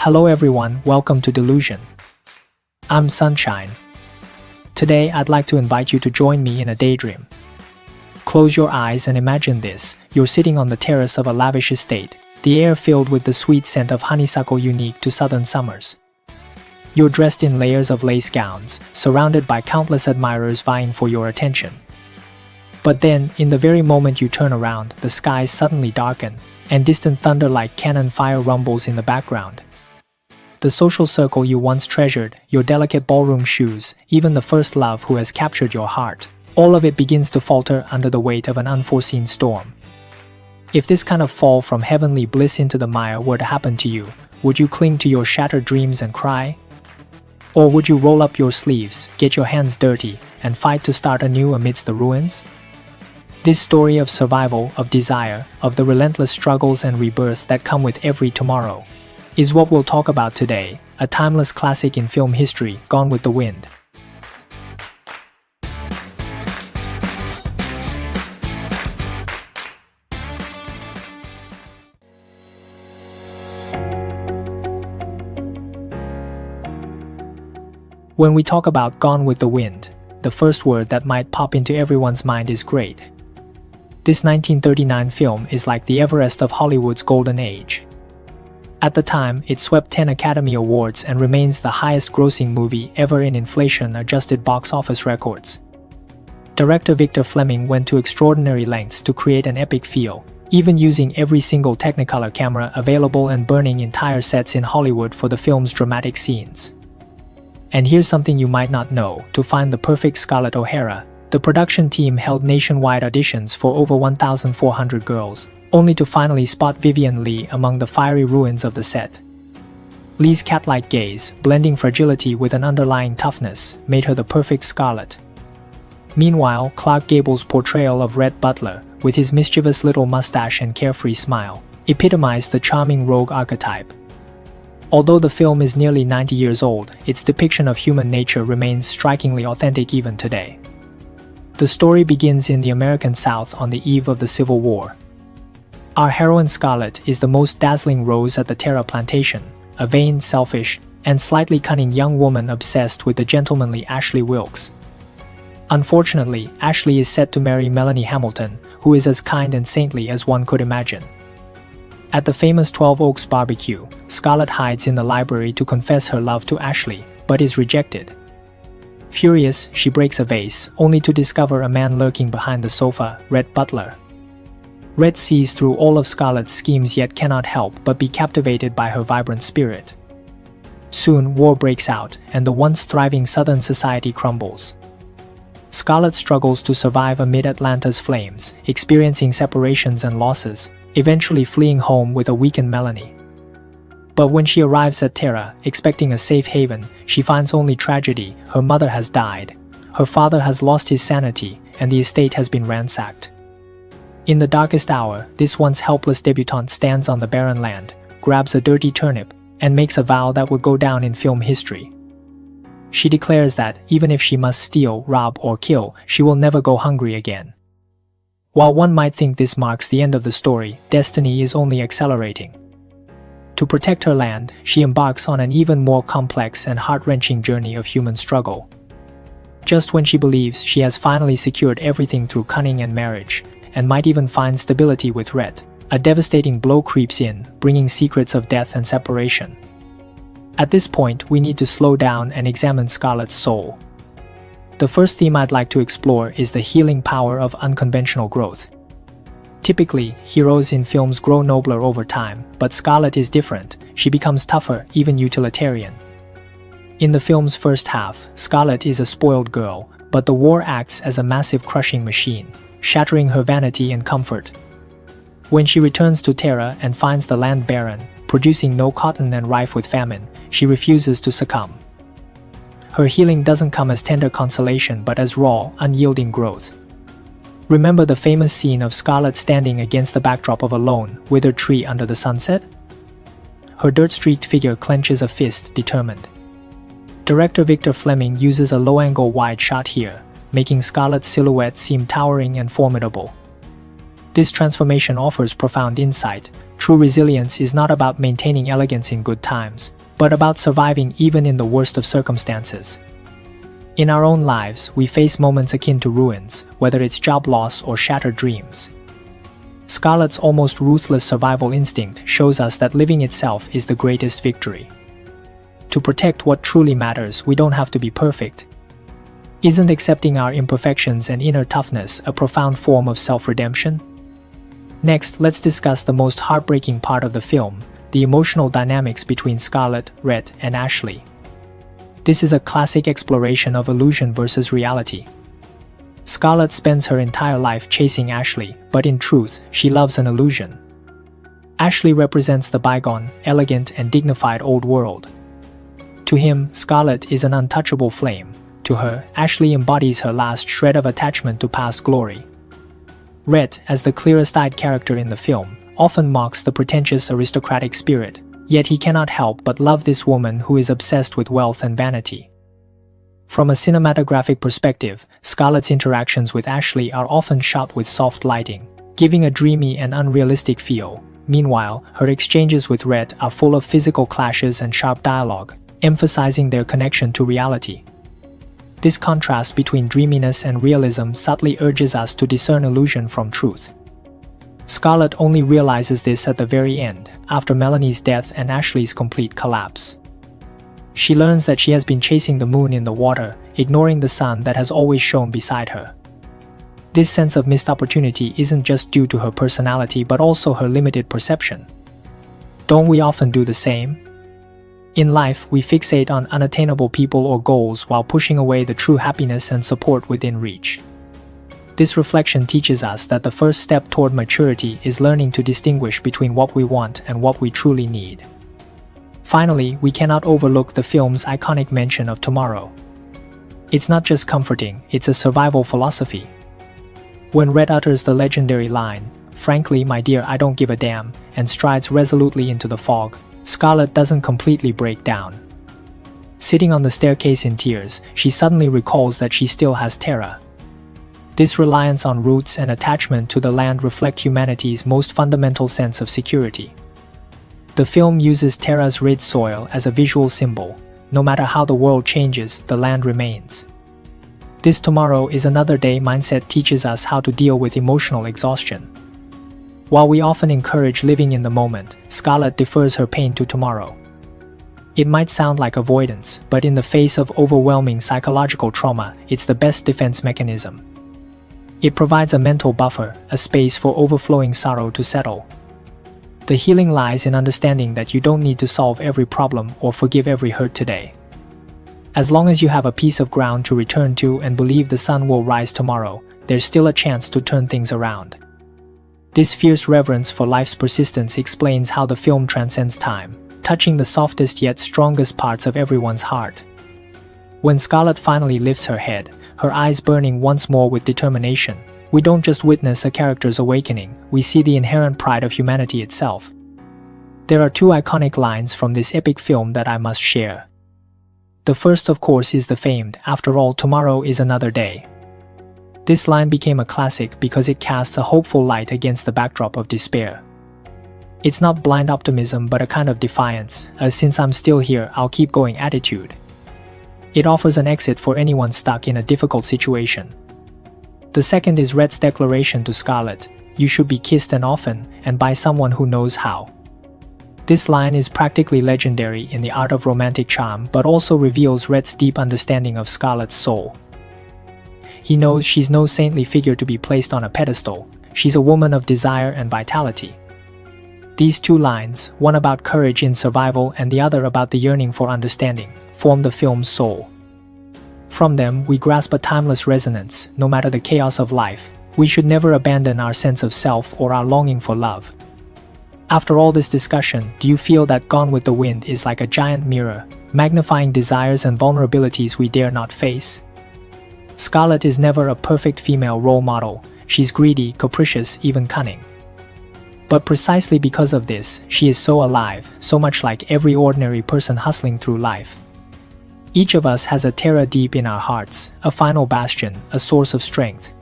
Hello everyone, welcome to Delusion. I'm Sunshine. Today I'd like to invite you to join me in a daydream. Close your eyes and imagine this. You're sitting on the terrace of a lavish estate, the air filled with the sweet scent of honeysuckle unique to southern summers. You're dressed in layers of lace gowns, surrounded by countless admirers vying for your attention. But then, in the very moment you turn around, the skies suddenly darken, and distant thunder like cannon fire rumbles in the background. The social circle you once treasured, your delicate ballroom shoes, even the first love who has captured your heart, all of it begins to falter under the weight of an unforeseen storm. If this kind of fall from heavenly bliss into the mire were to happen to you, would you cling to your shattered dreams and cry? Or would you roll up your sleeves, get your hands dirty, and fight to start anew amidst the ruins? This story of survival, of desire, of the relentless struggles and rebirth that come with every tomorrow, is what we'll talk about today, a timeless classic in film history, Gone with the Wind. When we talk about Gone with the Wind, the first word that might pop into everyone's mind is great. This 1939 film is like the Everest of Hollywood's golden age. At the time, it swept 10 Academy Awards and remains the highest-grossing movie ever in inflation-adjusted box office records. Director Victor Fleming went to extraordinary lengths to create an epic feel, even using every single Technicolor camera available and burning entire sets in Hollywood for the film's dramatic scenes. And here's something you might not know: to find the perfect Scarlett O'Hara, the production team held nationwide auditions for over 1,400 girls, only to finally spot Vivien Leigh among the fiery ruins of the set. Leigh's cat-like gaze, blending fragility with an underlying toughness, made her the perfect Scarlett. Meanwhile, Clark Gable's portrayal of Rhett Butler, with his mischievous little mustache and carefree smile, epitomized the charming rogue archetype. Although the film is nearly 90 years old, its depiction of human nature remains strikingly authentic even today. The story begins in the American South on the eve of the Civil War. Our heroine Scarlett is the most dazzling rose at the Terra plantation, a vain, selfish, and slightly cunning young woman obsessed with the gentlemanly Ashley Wilkes. Unfortunately, Ashley is set to marry Melanie Hamilton, who is as kind and saintly as one could imagine. At the famous 12 Oaks barbecue, Scarlett hides in the library to confess her love to Ashley, but is rejected. Furious, she breaks a vase, only to discover a man lurking behind the sofa, Rhett Butler. Rhett sees through all of Scarlett's schemes yet cannot help but be captivated by her vibrant spirit. Soon, war breaks out, and the once thriving Southern society crumbles. Scarlett struggles to survive amid Atlanta's flames, experiencing separations and losses, eventually fleeing home with a weakened Melanie. But when she arrives at Terra, expecting a safe haven, she finds only tragedy. Her mother has died, her father has lost his sanity, and the estate has been ransacked. In the darkest hour, this once helpless debutante stands on the barren land, grabs a dirty turnip, and makes a vow that would go down in film history. She declares that, even if she must steal, rob, or kill, she will never go hungry again. While one might think this marks the end of the story, destiny is only accelerating. To protect her land, she embarks on an even more complex and heart-wrenching journey of human struggle. Just when she believes she has finally secured everything through cunning and marriage, and might even find stability with Rhett, a devastating blow creeps in, bringing secrets of death and separation. At this point, we need to slow down and examine Scarlett's soul. The first theme I'd like to explore is the healing power of unconventional growth. Typically, heroes in films grow nobler over time, but Scarlett is different. She becomes tougher, even utilitarian. In the film's first half, Scarlett is a spoiled girl, but the war acts as a massive crushing machine, shattering her vanity and comfort. When she returns to Terra and finds the land barren, producing no cotton and rife with famine, she refuses to succumb. Her healing doesn't come as tender consolation but as raw, unyielding growth. Remember the famous scene of Scarlett standing against the backdrop of a lone, withered tree under the sunset? Her dirt-streaked figure clenches a fist, determined. Director Victor Fleming uses a low-angle wide shot here, making Scarlett's silhouette seem towering and formidable. This transformation offers profound insight. True resilience is not about maintaining elegance in good times, but about surviving even in the worst of circumstances. In our own lives, we face moments akin to ruins, whether it's job loss or shattered dreams. Scarlett's almost ruthless survival instinct shows us that living itself is the greatest victory. To protect what truly matters, we don't have to be perfect. Isn't accepting our imperfections and inner toughness a profound form of self-redemption? Next, let's discuss the most heartbreaking part of the film, the emotional dynamics between Scarlett, Rhett, and Ashley. This is a classic exploration of illusion versus reality. Scarlett spends her entire life chasing Ashley, but in truth, she loves an illusion. Ashley represents the bygone, elegant, and dignified old world. To him, Scarlett is an untouchable flame. To her, Ashley embodies her last shred of attachment to past glory. Rhett, as the clearest-eyed character in the film, often mocks the pretentious aristocratic spirit, yet he cannot help but love this woman who is obsessed with wealth and vanity. From a cinematographic perspective, Scarlett's interactions with Ashley are often shot with soft lighting, giving a dreamy and unrealistic feel. Meanwhile, her exchanges with Rhett are full of physical clashes and sharp dialogue, emphasizing their connection to reality. This contrast between dreaminess and realism subtly urges us to discern illusion from truth. Scarlett only realizes this at the very end, after Melanie's death and Ashley's complete collapse. She learns that she has been chasing the moon in the water, ignoring the sun that has always shone beside her. This sense of missed opportunity isn't just due to her personality but also her limited perception. Don't we often do the same? In life, we fixate on unattainable people or goals while pushing away the true happiness and support within reach. This reflection teaches us that the first step toward maturity is learning to distinguish between what we want and what we truly need. Finally, we cannot overlook the film's iconic mention of tomorrow. It's not just comforting, it's a survival philosophy. When Rhett utters the legendary line, "Frankly, my dear, I don't give a damn," and strides resolutely into the fog, Scarlett doesn't completely break down. Sitting on the staircase in tears, she suddenly recalls that she still has Terra. This reliance on roots and attachment to the land reflect humanity's most fundamental sense of security. The film uses Terra's rich soil as a visual symbol. No matter how the world changes, the land remains. This tomorrow is another day mindset teaches us how to deal with emotional exhaustion. While we often encourage living in the moment, Scarlett defers her pain to tomorrow. It might sound like avoidance, but in the face of overwhelming psychological trauma, it's the best defense mechanism. It provides a mental buffer, a space for overflowing sorrow to settle. The healing lies in understanding that you don't need to solve every problem or forgive every hurt today. As long as you have a piece of ground to return to and believe the sun will rise tomorrow, there's still a chance to turn things around. This fierce reverence for life's persistence explains how the film transcends time, touching the softest yet strongest parts of everyone's heart. When Scarlett finally lifts her head, her eyes burning once more with determination, we don't just witness a character's awakening, we see the inherent pride of humanity itself. There are two iconic lines from this epic film that I must share. The first, of course, is the famed, "After all, tomorrow is another day." This line became a classic because it casts a hopeful light against the backdrop of despair. It's not blind optimism but a kind of defiance, a "since I'm still here, I'll keep going" attitude. It offers an exit for anyone stuck in a difficult situation. The second is Rhett's declaration to Scarlett, "You should be kissed and often, and by someone who knows how." This line is practically legendary in the art of romantic charm but also reveals Rhett's deep understanding of Scarlett's soul. He knows she's no saintly figure to be placed on a pedestal, she's a woman of desire and vitality. These two lines, one about courage in survival and the other about the yearning for understanding, form the film's soul. From them, we grasp a timeless resonance. No matter the chaos of life, we should never abandon our sense of self or our longing for love. After all this discussion, do you feel that Gone with the Wind is like a giant mirror, magnifying desires and vulnerabilities we dare not face? Scarlett is never a perfect female role model. She's greedy, capricious, even cunning. But precisely because of this, she is so alive, so much like every ordinary person hustling through life. Each of us has a Terra deep in our hearts, a final bastion, a source of strength.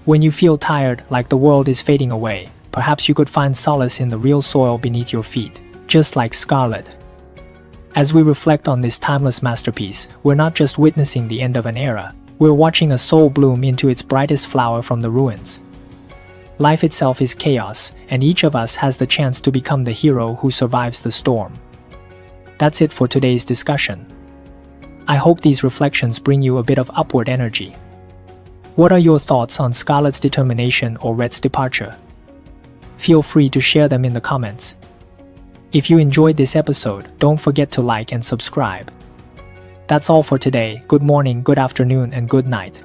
When you feel tired, like the world is fading away, perhaps you could find solace in the real soil beneath your feet, just like Scarlet. As we reflect on this timeless masterpiece, we're not just witnessing the end of an era, we're watching a soul bloom into its brightest flower from the ruins. Life itself is chaos, and each of us has the chance to become the hero who survives the storm. That's it for today's discussion. I hope these reflections bring you a bit of upward energy. What are your thoughts on Scarlet's determination or Red's departure? Feel free to share them in the comments. If you enjoyed this episode, don't forget to like and subscribe. That's all for today. Good morning, good afternoon, and good night.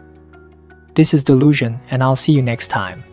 This is Delusion, and I'll see you next time.